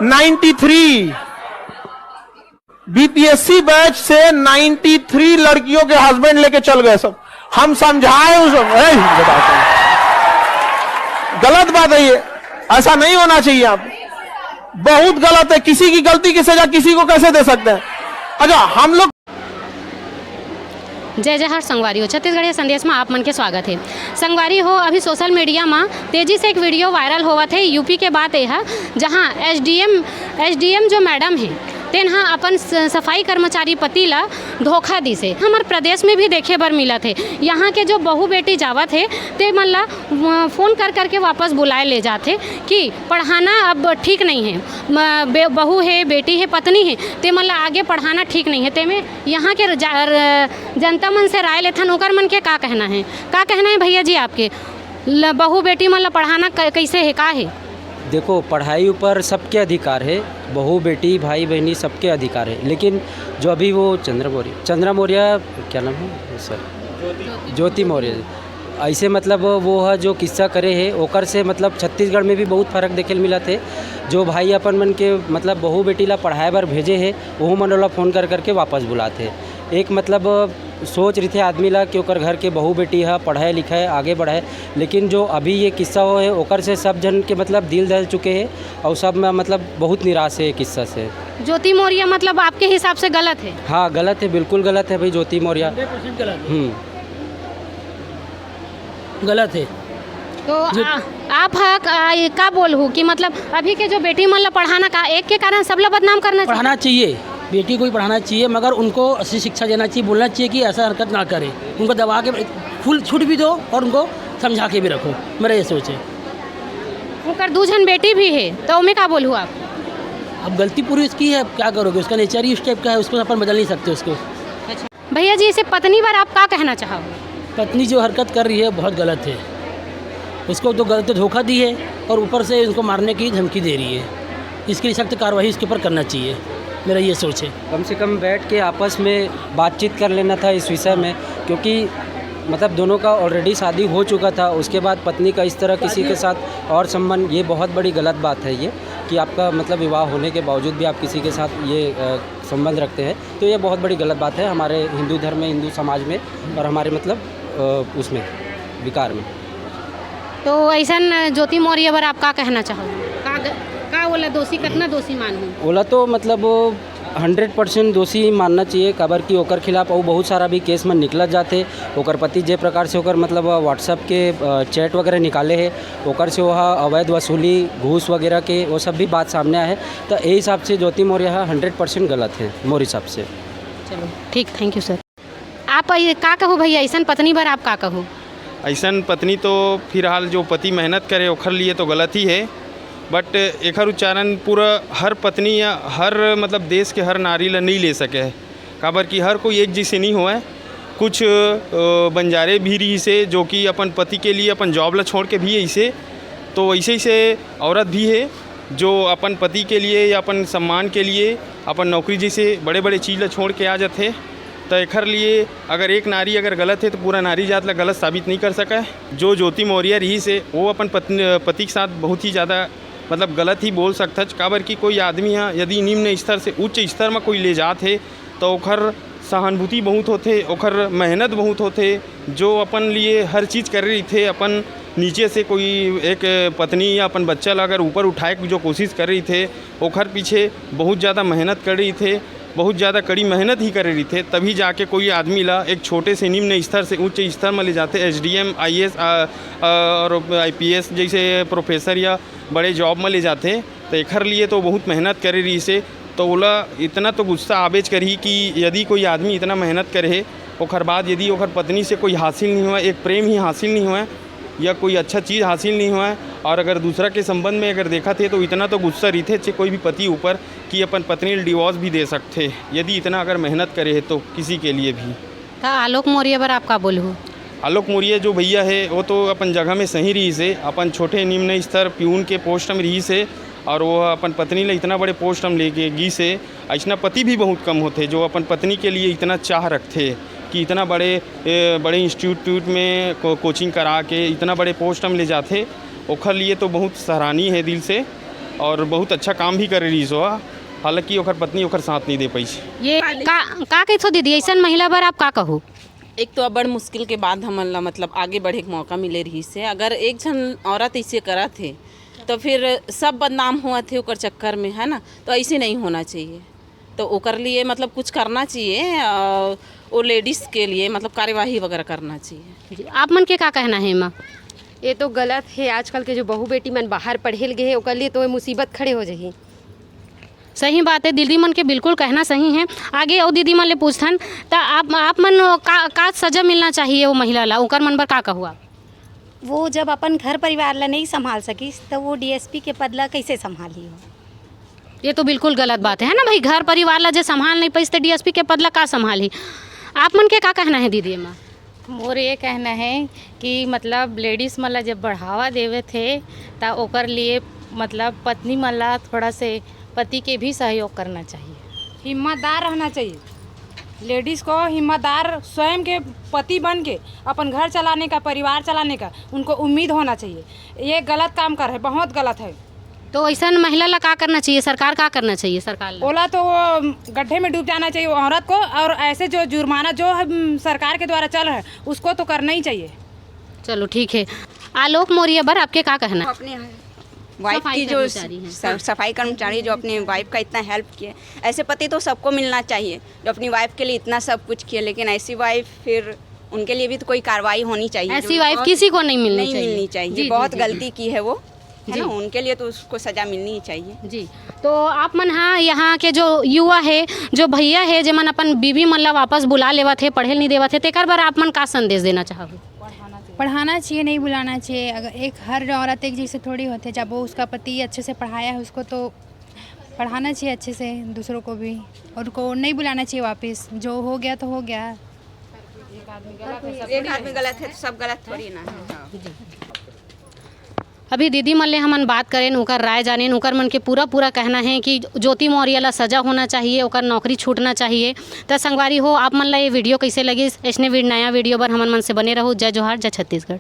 93 BPSC batch से 93 लड़कियों के हस्बैंड लेके चल गए सब। हम समझाए उस गलत बात है ये, ऐसा नहीं होना चाहिए। आप बहुत गलत है, किसी की गलती की सजा किसी को कैसे दे सकते हैं। अच्छा हम लोग जय जयहर संगवारी हो छत्तीसगढ़ी संदेश में आप मन के स्वागत है। संगवारी हो अभी सोशल मीडिया में तेजी से एक वीडियो वायरल हुआ थे यूपी के बात है जहां एसडीएम जो मैडम है तेन हाँ अपन सफाई कर्मचारी पति ला धोखा दी से। हमारे प्रदेश में भी देखे बर मिला थे। यहाँ के जो बहू बेटी जावत है ते मन ला फ़ोन कर करके वापस बुलाए ले जाते कि पढ़ाना अब ठीक नहीं है, बहू है बेटी है पत्नी है ते मन ला आगे पढ़ाना ठीक नहीं है। ते में यहाँ के जनता मन से राय लेथन ओकर मन के का कहना है भैया जी आपके बहू बेटी मन ला पढ़ाना कैसे है का है? देखो, पढ़ाई ऊपर सबके अधिकार है, बहू बेटी भाई बहनी सबके अधिकार है। लेकिन जो अभी वो चंद्रा मौर्य क्या नाम है सर, ज्योति मौर्य, ऐसे मतलब वो है जो किस्सा करे है ओकर से मतलब छत्तीसगढ़ में भी बहुत फर्क देखे मिला थे। जो भाई अपन मन के मतलब बहू बेटी ला पढ़ाए बर भेजे है वो मन ला फ़ोन कर करके वापस बुलाते। एक मतलब सोच रही थे आदमी ला कि ओकर घर के बहू बेटी है पढ़ाए लिखाए आगे बढ़ाए, लेकिन जो अभी ये किस्सा हो है ओकर से सब जन के मतलब दिल दहल चुके हैं और सब में मतलब बहुत निराश है किस्सा से। ज्योति मौर्य मतलब आपके हिसाब से गलत है? हाँ गलत है, बिल्कुल गलत है भाई। ज्योति मौर्य गलत है। तो आप का बोलूँ कि मतलब अभी के जो बेटी मन ला पढ़ाना का एक के कारण सब ला बदनाम करना चाहिए? पढ़ाना चाहिए, बेटी को ही पढ़ाना चाहिए, मगर उनको अच्छी शिक्षा देना चाहिए, बोलना चाहिए कि ऐसा हरकत ना करे। उनको दबा के फुल छूट भी दो और उनको समझा के भी रखो, मेरा ये सोच है। उनका 2 जन बेटी भी है तो मैं क्या बोलूँ आप? अब गलती पूरी उसकी है, क्या करोगे, उसका नेचर ही उस टाइप का है, उसको अपन बदल नहीं सकते उसको। अच्छा भैया जी इसे पत्नी पर आप क्या कहना चाहोगे? पत्नी जो हरकत कर रही है बहुत गलत है, उसको तो गलत धोखा दी है और ऊपर से उनको मारने की धमकी दे रही है। इसके लिए सख्त कार्रवाई इसके ऊपर करना चाहिए, मेरा ये सोच है। कम से कम बैठ के आपस में बातचीत कर लेना था इस विषय में, क्योंकि मतलब दोनों का ऑलरेडी शादी हो चुका था, उसके बाद पत्नी का इस तरह किसी के साथ और संबंध, ये बहुत बड़ी गलत बात है ये कि आपका मतलब विवाह होने के बावजूद भी आप किसी के साथ ये संबंध रखते हैं, तो ये बहुत बड़ी गलत बात है हमारे हिंदू धर्म में, हिंदू समाज में और हमारे मतलब उसमें विकार में। तो ऐसा ज्योति मौर्य पर आप क्या कहना चाहोगे? का बोला दोषी कितना दोषी मानूँ? बोला तो मतलब 100% दोषी मानना चाहिए, काबर की ओकर खिलाफ और बहुत सारा भी केस में निकल जाते। ओकर पति जे प्रकार से ओकर मतलब व्हाट्सएप के चैट वगैरह निकाले हैं, ओकर से वह अवैध वसूली घूस वगैरह के वो सब भी बात सामने आए, तो यही हिसाब से ज्योति मौर्य 100% गलत है मोर हिसाब से। चलो ठीक, थैंक यू सर। आप का कहो भैया ऐसा पत्नी पर आप का कहो? ऐसा पत्नी तो फिलहाल जो पति मेहनत करे ओखर लिए तो गलत ही है, बट एकर उच्चारण पूरा हर पत्नी या हर मतलब देश के हर नारी ला नहीं ले सके है, काबर कि हर कोई एक जैसे नहीं हुआ है। कुछ बंजारे भी रही से जो कि अपन पति के लिए अपन जॉब ला छोड़ के भी ऐसे, तो ऐसे से औरत भी है जो अपन पति के लिए या अपन सम्मान के लिए अपन नौकरी जैसे बड़े बड़े चीज़ ला छोड़ के आ जाते। तो एकर लिए अगर एक नारी अगर गलत है तो पूरा नारी जात ला गलत साबित नहीं कर सका है। जो ज्योति मौर्य रही से वो अपन पति के साथ बहुत ही ज़्यादा मतलब गलत ही बोल सकता है, काबर कि कोई आदमी है यदि निम्न स्तर से उच्च स्तर में कोई ले जाते तो ओखर सहानुभूति बहुत होते, ओखर मेहनत बहुत होते, जो अपन लिए हर चीज़ कर रही थे। अपन नीचे से कोई एक पत्नी या अपन बच्चा ला अगर ऊपर उठाए की जो कोशिश कर रही थे, ओखर पीछे बहुत ज़्यादा मेहनत कर रही थे, बहुत ज़्यादा कड़ी मेहनत ही कर रही थे, तभी जाके कोई आदमी ला एक छोटे से निम्न स्तर से उच्च स्तर में ले जाते। एसडीएम आईएएस और आईपीएस जैसे प्रोफेसर या बड़े जॉब में ले जाते, तो एकर लिए तो बहुत मेहनत करे रही से। तो बोला इतना तो गुस्सा आवेज करी कि यदि कोई आदमी इतना मेहनत करे ओखर बाद यदि ओखर पत्नी से कोई हासिल नहीं हुआ, एक प्रेम ही हासिल नहीं हुआ या कोई अच्छा चीज़ हासिल नहीं हुआ, और अगर दूसरा के संबंध में अगर देखा थे तो इतना तो गुस्सा रही थे कोई भी पति ऊपर कि अपन पत्नी डिवोर्स भी दे सकते यदि इतना अगर मेहनत करे है तो किसी के लिए भी। आलोक मौर्य पर आप का बोलूँ? आलोक मौर्य जो भैया है वो तो अपन जगह में सही रही से, अपन छोटे निम्न स्तर प्यून के पोस्ट में रही से, और वो अपन पत्नी ले इतना बड़े पोस्ट हम लेके गी से। ऐसा पति भी बहुत कम होते जो अपन पत्नी के लिए इतना चाह रखते कि इतना बड़े इंस्टीट्यूट में कोचिंग करा के इतना बड़े पोस्ट हम ले जाते, ओखर लिए तो बहुत सराहनीय है दिल से। और बहुत अच्छा काम भी कर रही सो। हालांकि ओकर पत्नी ओकर साथ नहीं दे पाई। ये का कैसो दीदी ऐसा महिला पर आप का कहो? एक तो अब बड़ मुश्किल के बाद हमन ला मतलब आगे बढ़े के मौका मिले रही से। अगर एक जन औरत ऐसे करा थे तो फिर सब बदनाम हुआ थे ओकर चक्कर में, है ना। तो ऐसे नहीं होना चाहिए। तो ओकर लिए मतलब कुछ करना चाहिए, वो लेडीज़ के लिए मतलब कार्यवाही वगैरह करना चाहिए। आप मन के का कहना है माँ? ये तो गलत है। आजकल के जो बहू बेटी मन बाहर पढ़े गए ओकर लिए तो ये मुसीबत खड़े हो जाही। सही बात है, दीदी मन के बिल्कुल कहना सही है। आगे और दीदी मन ले पूछथन तो आप मन का सजा मिलना चाहिए वो महिला ला, ओकर मन पर का कहू आप? वो जब अपन घर परिवार ला नहीं संभाल सकीस तो वो डीएसपी के पद ला कैसे संभाली हो? ये तो बिल्कुल गलत बात है ना भाई। घर परिवार ला जे संभाल नहीं पाइस तो डीएसपी के पद ला का संभाली? आप मन के का कहना है दीदी माँ? मोर ये कहना है कि मतलब लेडीज़ मन ला जब बढ़ावा देवे थे तो ओकर लिए मतलब पत्नी मन ला थोड़ा से पति के भी सहयोग करना चाहिए। हिम्मतदार रहना चाहिए। लेडीज़ को हिम्मतदार स्वयं के पति बन के अपन घर चलाने का, परिवार चलाने का उनको उम्मीद होना चाहिए। ये गलत काम कर है, बहुत गलत है। तो ऐसा महिला ला का करना चाहिए? सरकार का करना चाहिए? सरकार ला ओला तो वो गड्ढे में डूब जाना चाहिए औरत को, और ऐसे जो जुर्माना जो सरकार के द्वारा चल रहा है उसको तो करना ही चाहिए। चलो ठीक है। आलोक मौर्य पर आपके का कहना है? अपने वाइफ की जो सफाई कर्मचारी जो अपनी वाइफ का इतना हेल्प किए, ऐसे पति तो सबको मिलना चाहिए जो अपनी वाइफ के लिए इतना सब कुछ किए। लेकिन ऐसी वाइफ फिर उनके लिए भी तो कोई कार्रवाई होनी चाहिए। ऐसी वाइफ किसी को नहीं मिलनी चाहिए। बहुत गलती की है वो, है ना। उनके लिए तो उसको सजा मिलनी ही चाहिए जी। तो आप मन हाँ यहाँ के जो युवा है, जो भैया है, जो मन अपन बीबी मन ला वापस बुला लेवा थे, पढ़े नहीं देवा थे, तेकर बार आप मन का संदेश देना चाहोगे? पढ़ाना चाहिए, नहीं बुलाना चाहिए। अगर एक हर औरत एक जैसे थोड़ी होते, जब वो उसका पति अच्छे से पढ़ाया है उसको तो पढ़ाना चाहिए अच्छे से, दूसरों को भी, और उनको नहीं बुलाना चाहिए वापस। जो हो गया तो हो गया। एक आदमी गलत है तो सब गलत थोड़ी ना है। अभी दीदी मन ले हमन बात करें, ओकर राय जाने, ओकर मन के पूरा कहना है कि ज्योति मौर्य ला सजा होना चाहिए, ओकर नौकरी छूटना चाहिए। तो संगवारी हो आप मन ला ये वीडियो कैसे लगी? ऐसने नया वीडियो बर हमन मन से बने रहो। जय जोहार, जय छत्तीसगढ़।